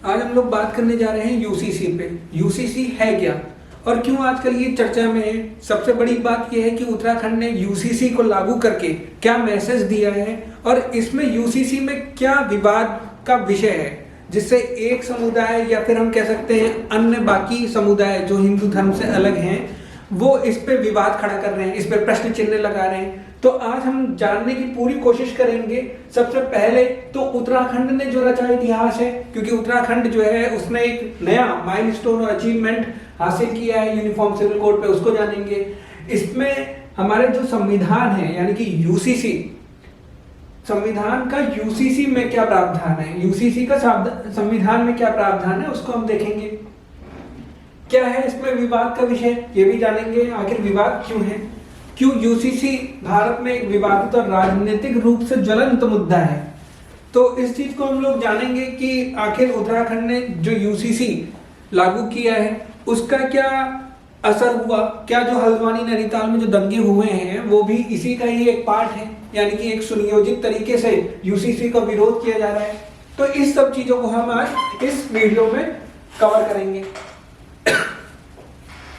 आज हम लोग बात करने जा रहे हैं यूसीसी पे। यूसीसी है क्या और क्यों आजकल ये चर्चा में है। सबसे बड़ी बात यह है कि उत्तराखंड ने यूसीसी को लागू करके क्या मैसेज दिया है और इसमें यूसीसी में क्या विवाद का विषय है, जिससे एक समुदाय या फिर हम कह सकते हैं अन्य बाकी समुदाय जो हिंदू धर्म से अलग हैं वो इस पे विवाद खड़ा कर रहे हैं, इस पे प्रश्न चिन्ह लगा रहे हैं। तो आज हम जानने की पूरी कोशिश करेंगे। सबसे पहले तो उत्तराखंड ने जो रचा इतिहास है, क्योंकि उत्तराखंड जो है उसने एक नया माइलस्टोन और अचीवमेंट हासिल किया है यूनिफॉर्म सिविल कोड पे, उसको जानेंगे। इसमें हमारे जो संविधान है यानी कि यूसीसी, संविधान का यूसीसी में क्या प्रावधान है, यूसीसी का संविधान में क्या प्रावधान है उसको हम देखेंगे। क्या है इसमें विवाद का विषय ये भी जानेंगे, आखिर विवाद क्यों है, क्यों यूसीसी भारत में एक विवादित और राजनीतिक रूप से ज्वलंत मुद्दा है। तो इस चीज को हम लोग जानेंगे कि आखिर उत्तराखंड ने जो यूसीसी लागू किया है उसका क्या असर हुआ, क्या जो हल्द्वानी नैनीताल में जो दंगे हुए हैं वो भी इसी का ही एक पार्ट है, यानी कि एक सुनियोजित तरीके से यूसीसी का विरोध किया जा रहा है। तो इस सब चीजों को हम आज इस वीडियो में कवर करेंगे।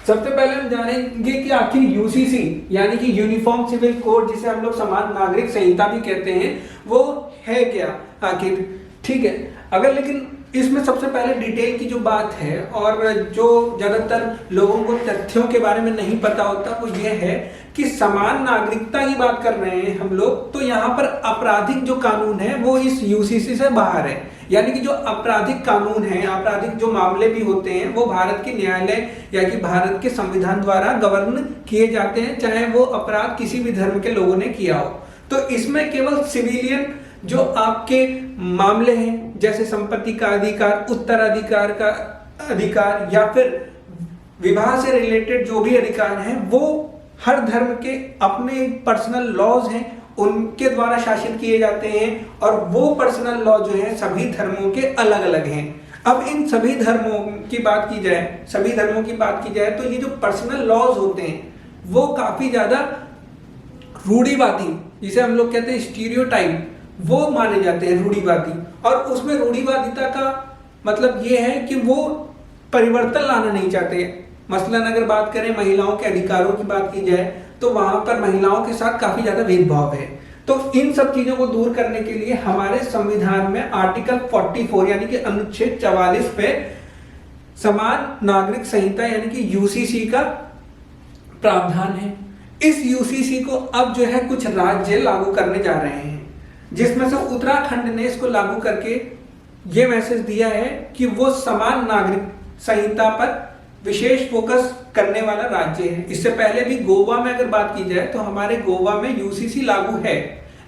सबसे पहले हम जानेंगे कि आखिर यूसीसी यानी कि यूनिफॉर्म सिविल कोड, जिसे हम लोग समान नागरिक संहिता भी कहते हैं, वो है क्या आखिर। ठीक है, अगर लेकिन इसमें सबसे पहले डिटेल की जो बात है और जो ज्यादातर लोगों को तथ्यों के बारे में नहीं पता होता वो ये है कि समान नागरिकता की बात कर रहे हैं हम लोग, तो यहाँ पर आपराधिक जो कानून है वो इस यूसीसी से बाहर है। यानी कि जो आपराधिक कानून है, आपराधिक जो मामले भी होते हैं वो भारत के न्यायालय या कि भारत के संविधान द्वारा गवर्न किए जाते हैं, चाहे वो अपराध किसी भी धर्म के लोगों ने किया हो। तो इसमें केवल सिविलियन जो आपके मामले हैं, जैसे संपत्ति का अधिकार, उत्तराधिकार का अधिकार या फिर विवाह से रिलेटेड जो भी अधिकार हैं, वो हर धर्म के अपने पर्सनल लॉज हैं, उनके द्वारा शासित किए जाते हैं और वो पर्सनल लॉ जो है सभी धर्मों के अलग अलग हैं। अब इन सभी धर्मों की बात की जाए तो ये जो पर्सनल लॉज होते हैं वो काफी ज्यादा रूढ़िवादी, जिसे हम लोग कहते हैं स्टीरियोटाइप, वो माने जाते हैं रूढ़िवादी। और उसमें रूढ़िवादिता का मतलब ये है कि वो परिवर्तन लाना नहीं चाहते। मसलन अगर बात करें महिलाओं के अधिकारों की बात की जाए तो वहां पर महिलाओं के साथ काफी ज्यादा भेदभाव है। तो इन सब चीजों को दूर करने के लिए हमारे संविधान में आर्टिकल 44 यानी कि अनुच्छेद 44 पे समान नागरिक संहिता यानी कि यूसीसी का प्रावधान है। इस यूसीसी को अब जो है कुछ राज्य लागू करने जा रहे हैं, जिसमें से उत्तराखंड ने इसको लागू करके ये मैसेज दिया है कि वो समान नागरिक संहिता पर विशेष फोकस करने वाला राज्य है। इससे पहले भी गोवा में अगर बात की जाए तो हमारे गोवा में यूसीसी लागू है,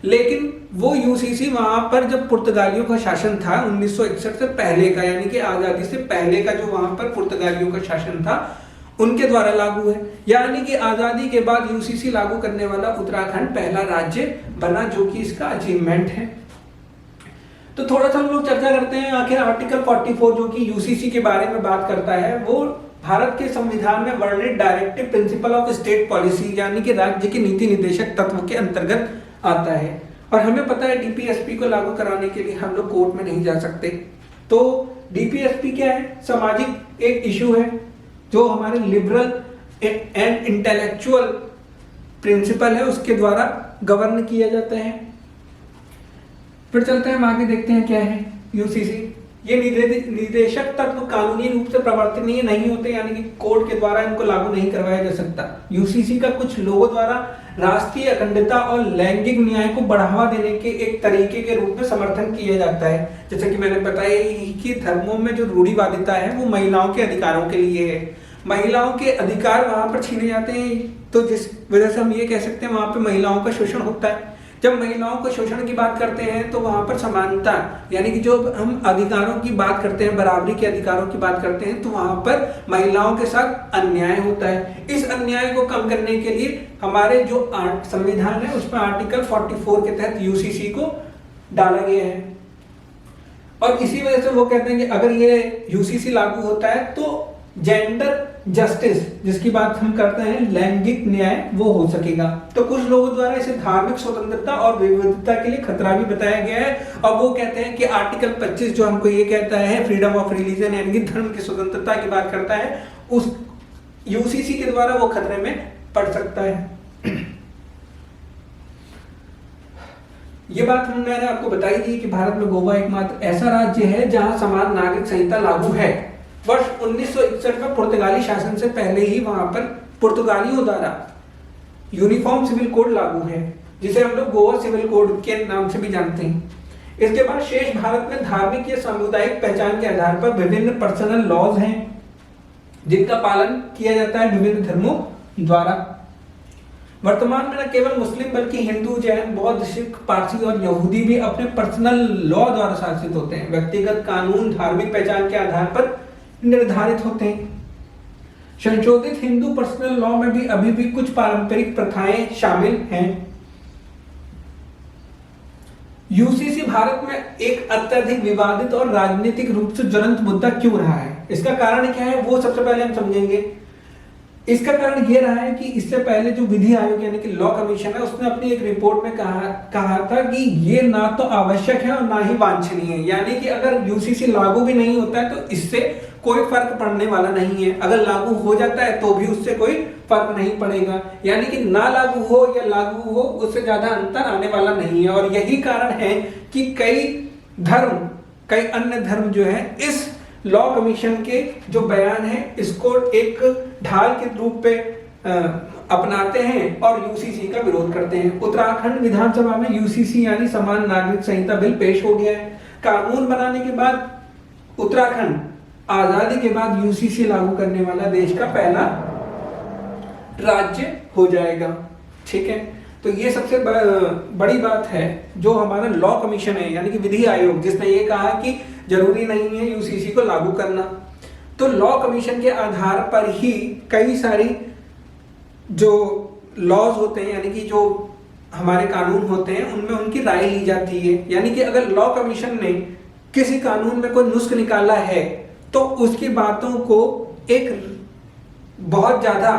लेकिन वो यूसीसी वहां पर जब पुर्तगालियों का शासन था 1961 से पहले का, यानी कि आजादी से पहले का जो वहां पर पुर्तगालियों का शासन था उनके द्वारा लागू है। यानी कि आजादी के बाद यूसीसी लागू करने वाला उत्तराखंड पहला राज्य बना, जो कि इसका अचीवमेंट है। तो थोड़ा सा हम लोग चर्चा करते हैं आखिर आर्टिकल 44 जो कि यूसीसी के बारे में बात करता है, वो भारत के संविधान में वर्णित directive principle of state policy यानी कि राज्य के नीति निर्देशक तत्व के अंतर्गत आता है। और हमें पता है डीपीएसपी को लागू कराने के लिए हम लोग कोर्ट में नहीं जा सकते। तो डीपीएसपी क्या है, सामाजिक एक इशू है जो हमारे लिबरल एंड इंटेलेक्चुअल प्रिंसिपल है, उसके द्वारा गवर्न किया जाता है। फिर चलते हैं, हम आगे देखते हैं क्या है यूसीसी। ये निर्देशक तत्व कानूनी रूप से प्रवर्तनीय नहीं होते, यानी कि कोर्ट के द्वारा इनको लागू नहीं करवाया जा सकता। यूसीसी का कुछ लोगों द्वारा राष्ट्रीय अखंडता और लैंगिक न्याय को बढ़ावा देने के एक तरीके के रूप में समर्थन किया जाता है। जैसे कि मैंने बताया कि धर्मों में जो रूढ़िवादिता है वो महिलाओं के अधिकारों के लिए है। महिलाओं के अधिकार वहां पर छीने जाते हैं, तो जिस वजह से हम ये कह सकते हैं वहां पर महिलाओं का शोषण होता है। जब महिलाओं को शोषण की बात करते हैं तो वहां पर समानता यानी कि जो हम अधिकारों की बात करते हैं, बराबरी के अधिकारों की बात करते हैं, तो वहां पर महिलाओं के साथ अन्याय होता है। इस अन्याय को कम करने के लिए हमारे जो संविधान है उसमें आर्टिकल 44 के तहत यूसीसी को डाला गया है। और इसी वजह से वो कहते हैं कि अगर ये यूसीसी लागू होता है तो जेंडर जस्टिस, जिसकी बात हम करते हैं लैंगिक न्याय, वो हो सकेगा। तो कुछ लोगों द्वारा इसे धार्मिक स्वतंत्रता और विविधता के लिए खतरा भी बताया गया है, और वो कहते हैं कि आर्टिकल 25 जो हमको ये कहता है फ्रीडम ऑफ रिलीजन यानी कि धर्म की स्वतंत्रता की बात करता है, उस यूसीसी के द्वारा वो खतरे में पड़ सकता है। ये बात मैंने आपको बताई थी कि भारत में गोवा एकमात्र ऐसा राज्य है जहां समान नागरिक संहिता लागू है। वर्ष 1961 में पुर्तगाली शासन से पहले ही वहां पर पुर्तगालियों द्वारा यूनिफॉर्म सिविल कोड लागू है, जिसे हम लोग गोवा सिविल कोड के नाम से भी जानते हैं। इसके बाद शेष भारत में धार्मिक या सामुदायिक पहचान के आधार पर विभिन्न पर्सनल लॉज हैं, जिनका पालन किया जाता है विभिन्न धर्मों द्वारा। वर्तमान में न केवल मुस्लिम बल्कि हिंदू, जैन, बौद्ध, सिख, पारसी और यहूदी भी अपने पर्सनल लॉ द्वारा शासित होते हैं। व्यक्तिगत कानून धार्मिक पहचान के आधार पर निर्धारित होते हैं। संशोधित हिंदू पर्सनल लॉ में भी अभी भी कुछ पारंपरिक प्रथाएं शामिल हैं। यूसीसी भारत में एक अत्यधिक विवादित और राजनीतिक रूप से ज्वलंत मुद्दा क्यों रहा है? इसका कारण क्या है वो सबसे पहले हम समझेंगे। इसका कारण यह रहा है कि इससे पहले जो विधि आयोग यानी कि लॉ कमीशन है, उसने अपनी एक रिपोर्ट में कहा था कि ये ना तो आवश्यक है और ना ही वांछनीय है। यानी कि अगर यूसीसी लागू भी नहीं होता है तो इससे कोई फर्क पड़ने वाला नहीं है। अगर लागू हो जाता है तो भी उससे कोई फर्क नहीं पड़ेगा। यानी कि ना लागू हो या लागू हो उससे ज्यादा अंतर आने वाला नहीं है। और यही कारण है कि कई अन्य धर्म जो है इस लॉ कमीशन के जो बयान है इसको एक ढाल के रूप पे अपनाते हैं और यूसीसी का विरोध करते हैं। उत्तराखंड विधानसभा में यूसीसी यानी समान नागरिक संहिता बिल पेश हो गया है। कानून बनाने के बाद उत्तराखंड आजादी के बाद यूसीसी लागू करने वाला देश का पहला राज्य हो जाएगा। ठीक है, तो ये सबसे बड़ी बात है जो हमारा लॉ कमीशन है यानी कि विधि आयोग, जिसने ये कहा कि जरूरी नहीं है यूसीसी को लागू करना। तो लॉ कमीशन के आधार पर ही कई सारी जो लॉज होते हैं यानी कि जो हमारे कानून होते हैं उनमें उनकी राय ली जाती है। यानी कि अगर लॉ कमीशन ने किसी कानून में कोई नुस्ख निकाला है तो उसकी बातों को एक बहुत ज्यादा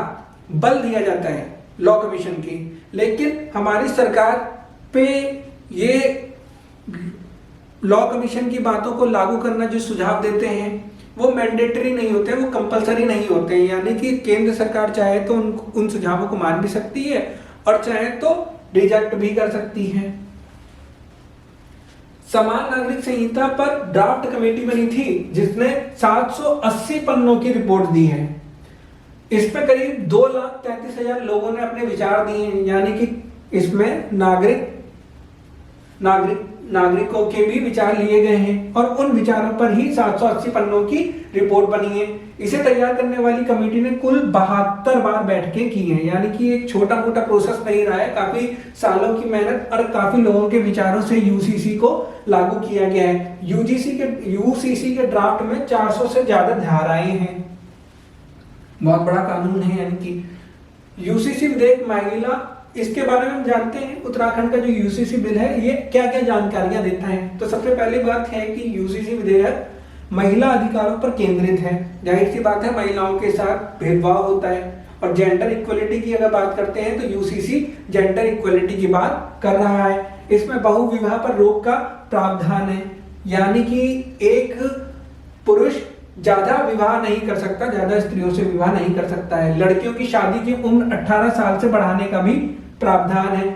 बल दिया जाता है लॉ कमीशन की। लेकिन हमारी सरकार पे ये लॉ कमीशन की बातों को लागू करना जो सुझाव देते हैं वो मैंडेटरी नहीं होते हैं, वो कंपलसरी नहीं होते हैं। यानी कि केंद्र सरकार चाहे तो उन सुझावों को मान भी सकती है और चाहे तो रिजेक्ट भी कर सकती है। समान नागरिक संहिता पर ड्राफ्ट कमेटी बनी थी जिसने 780 पन्नों की रिपोर्ट दी है। इस पे करीब 2,33,000 लोगों ने अपने विचार दिए हैं। यानी कि इसमें नागरिकों के भी विचार लिए गए हैं और उन विचारों पर ही 780 पन्नों की रिपोर्ट बनी है। इसे तैयार करने वाली कमेटी ने कुल 72 बार बैठकें की हैं। यानी कि एक छोटा मोटा प्रोसेस नहीं रहा है, काफी सालों की मेहनत और काफी लोगों के विचारों से यूसीसी को लागू किया गया है। यूसीसी के ड्राफ्ट में 400 से ज्यादा धाराएं हैं। बहुत बड़ा कानून है। यानी कि यूसीसी विधेयक महिला, इसके बारे में हम जानते हैं उत्तराखंड का जो यूसीसी बिल है ये क्या क्या जानकारियां देता है। तो सबसे पहली बात है कि यूसीसी विधेयक महिला अधिकारों पर केंद्रित है। जाहिर सी बात है महिलाओं के साथ भेदभाव होता है। और जेंडर इक्वलिटी की अगर बात करते हैं तो यूसीसी जेंडर इक्वलिटी की बात कर रहा है। इसमें बहुविवाह पर रोक का प्रावधान है। यानी कि एक पुरुष ज्यादा विवाह नहीं कर सकता, ज्यादा स्त्रियों से विवाह नहीं कर सकता है। लड़कियों की शादी की उम्र 18 साल से बढ़ाने का भी प्रावधान है।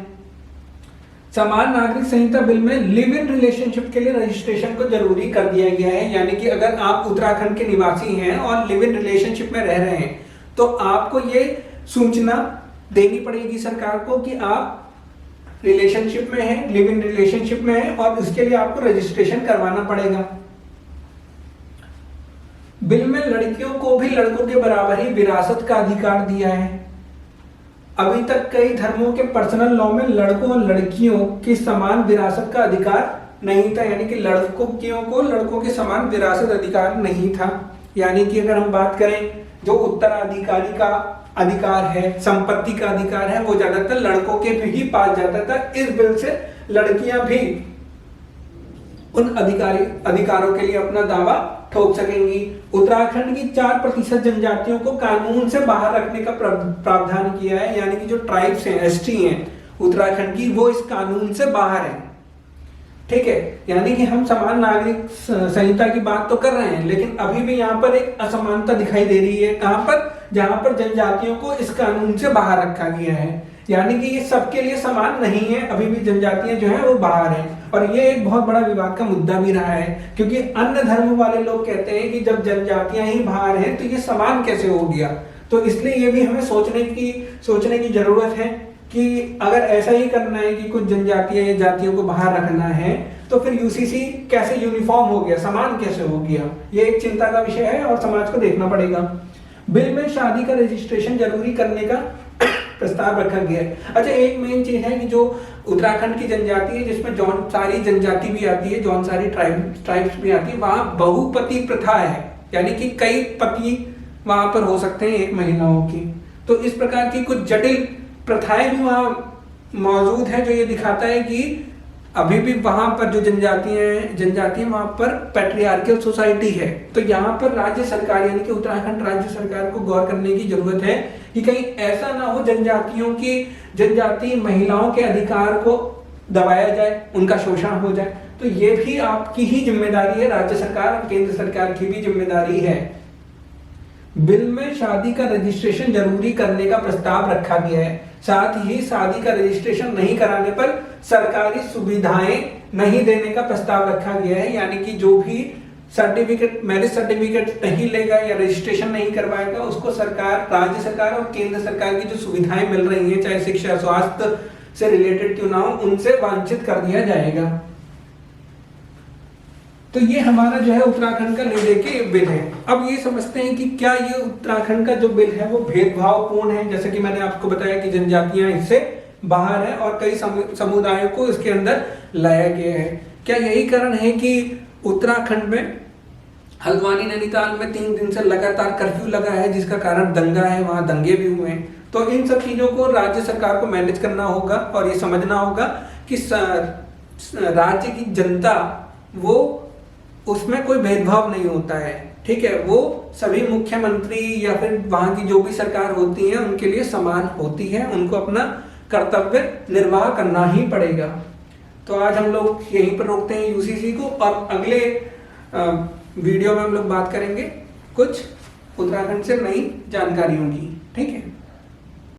समान नागरिक संहिता बिल में लिव इन रिलेशनशिप के लिए रजिस्ट्रेशन को जरूरी कर दिया गया है। यानी कि अगर आप उत्तराखंड के निवासी हैं और लिव इन रिलेशनशिप में रह रहे हैं तो आपको ये सूचना देनी पड़ेगी सरकार को कि आप रिलेशनशिप में हैं, लिव इन रिलेशनशिप में हैं और उसके लिए आपको रजिस्ट्रेशन करवाना पड़ेगा। बिल में लड़कियों को भी लड़कों के बराबर ही विरासत का अधिकार दिया है। अभी तक कई धर्मों के पर्सनल लॉ में लड़कों और लड़कियों की समान विरासत का अधिकार नहीं था। यानी कि लड़कियों को लड़कों के समान विरासत अधिकार नहीं था। यानी कि अगर हम बात करें जो उत्तराधिकारी का अधिकार है, संपत्ति का अधिकार है, वो ज्यादातर लड़कों के भी पास जाता था। इस बिल से लड़कियां भी उन अधिकारों के लिए अपना दावा ठोक सकेंगी। उत्तराखंड की 4% जनजातियों को कानून से बाहर रखने का प्रावधान किया है, यानी कि जो ट्राइब्स हैं, एसटी हैं उत्तराखंड की, वो इस कानून से बाहर है। ठीक है, यानी कि हम समान नागरिक संहिता की बात तो कर रहे हैं, लेकिन अभी भी यहाँ पर एक असमानता दिखाई दे रही है। कहां पर? जहां पर जनजातियों को इस कानून से बाहर रखा गया है, यानी कि ये सबके लिए समान नहीं है, अभी भी जनजातियां जो है वो बाहर हैं। और ये एक बहुत बड़ा विवाद का मुद्दा भी रहा है, क्योंकि अन्य धर्म वाले लोग कहते हैं कि जब जनजातियां ही बाहर हैं तो ये समान कैसे हो गया। तो इसलिए ये भी हमें सोचने की जरूरत है कि अगर ऐसा ही करना है कि कुछ जनजातियां या जातियों को बाहर रखना है, तो फिर यूसीसी कैसे यूनिफॉर्म हो गया, समान कैसे हो गया, ये एक चिंता का विषय है और समाज को देखना पड़ेगा। बिल में शादी का रजिस्ट्रेशन जरूरी करने का प्रस्ताव रखा गया है। अच्छा, एक मेन चीज है कि जो उत्तराखंड की जनजाति है, जिसमें जौनसारी जनजाति भी आती है, जौनसारी ट्राइब्स भी आती है, वहां बहुपति प्रथा है, यानी कि कई पति वहां पर हो सकते हैं एक महिलाओं की। तो इस प्रकार की कुछ जटिल प्रथाएं भी वहां मौजूद है, जो ये दिखाता है कि अभी भी वहां पर जो जनजाति वहां पर पैट्रियार्कल सोसाइटी है। तो यहाँ पर राज्य सरकार यानी कि उत्तराखंड राज्य सरकार को गौर करने की जरूरत है कि कहीं ऐसा ना हो जनजाति महिलाओं के अधिकार को दबाया जाए, उनका शोषण हो जाए। तो ये भी आपकी ही जिम्मेदारी है, राज्य सरकार और केंद्र सरकार की भी जिम्मेदारी है। बिल में शादी का रजिस्ट्रेशन जरूरी करने का प्रस्ताव रखा गया है। साथ ही शादी का रजिस्ट्रेशन नहीं कराने पर सरकारी सुविधाएं नहीं देने का प्रस्ताव रखा गया है, यानी कि जो भी मैरिज सर्टिफिकेट नहीं लेगा या रजिस्ट्रेशन नहीं करवाएगा, उसको राज्य सरकार और केंद्र सरकार की जो सुविधाएं मिल रही हैं, चाहे शिक्षा स्वास्थ्य से रिलेटेड क्यों ना हो, उनसे वंचित कर दिया जाएगा। तो ये हमारा जो है उत्तराखंड का ले के बिल है। अब ये समझते हैं कि क्या ये उत्तराखंड का जो बिल है वो भेदभावपूर्ण है, जैसे कि मैंने आपको बताया कि जनजातियां इससे बाहर है और कई समुदायों को इसके अंदर लाया गया है। क्या यही कारण है कि उत्तराखंड में हल्द्वानी नैनीताल में 3 दिन से लगातार कर्फ्यू लगा है, जिसका कारण दंगा है, वहां दंगे भी हुए हैं। तो इन सब चीजों को राज्य सरकार को मैनेज करना होगा और ये समझना होगा कि राज्य की जनता वो उसमें कोई भेदभाव नहीं होता है। ठीक है, वो सभी मुख्यमंत्री या फिर वहां की जो भी सरकार होती है उनके लिए समान होती है, उनको अपना कर्तव्य निर्वाह करना ही पड़ेगा। तो आज हम लोग यहीं पर रोकते हैं यूसीसी को, और अगले वीडियो में हम लोग बात करेंगे कुछ उत्तराखंड से नई जानकारियों की। ठीक है।